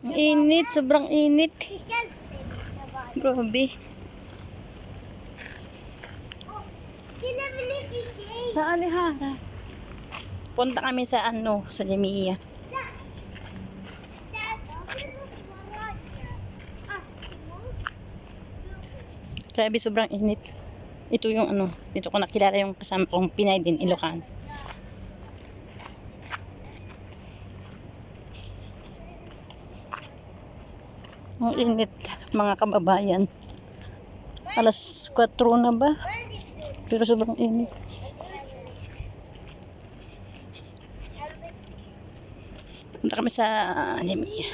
Ang init, sobrang init. Grabe. Sa Alihara. Punta kami sa sa Jamia. Grabe, sobrang init. Ito yung dito ko nakilala yung kasama kong Pinay din, Ilocano. Ang init, mga kababayan. Alas 4 na ba? Pero sobrang init. Punta kami sa Jamia.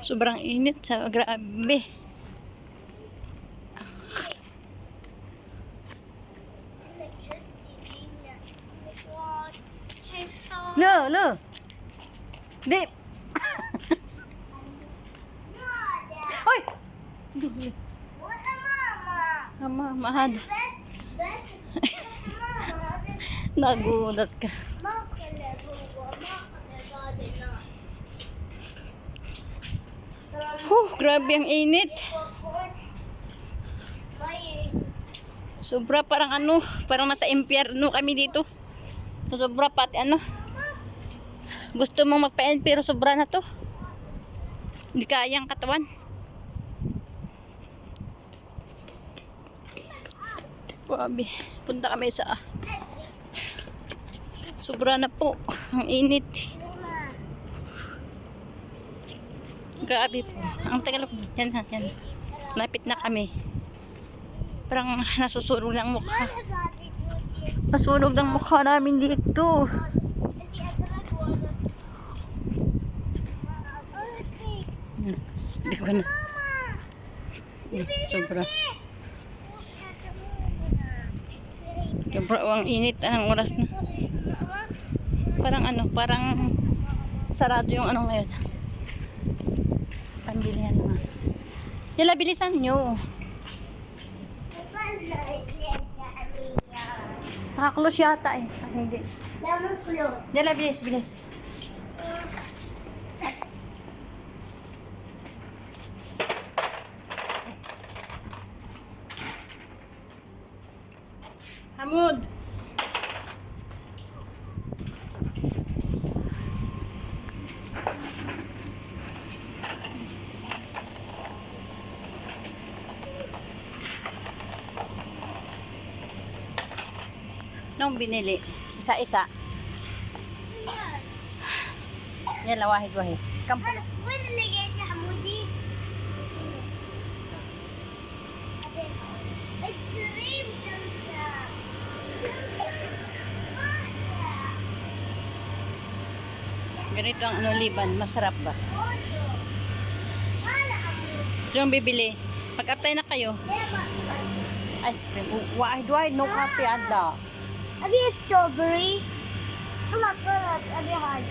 Sobrang init, grabe. No. Dip. Hoy. Mama, mahal. Nagulat ka. Grabe ang init. Sobra, parang parang nasa impyerno kami dito. Sobra pati gusto mong magpa-end pero sobra na to. Hindi kayang katawan. Grabe. Punta kami sa sobra na po. Ang init. Grabe po. Ang tagal po. Yan. Lapit na kami. Parang nasusunog ng mukha. Nasunog ng mukha namin dito. Hindi ko na. Sobra. Sobra ang init. Anong oras na? Parang parang sarado yung ngayon. Pambilihan na. Yala, bilisan nyo. Nakaklose yata eh. Hindi. Yala, bilis. Hamud. Nung binili, isa-isa. Yan, wahid-wahid. Kampung. Ganito ang liban, masarap ba? Yung bibili. Pag-apply na kayo. Ice cream. Wahid-wahid, no coffee, ada. Abi strawberry. Pull up. Abi hard.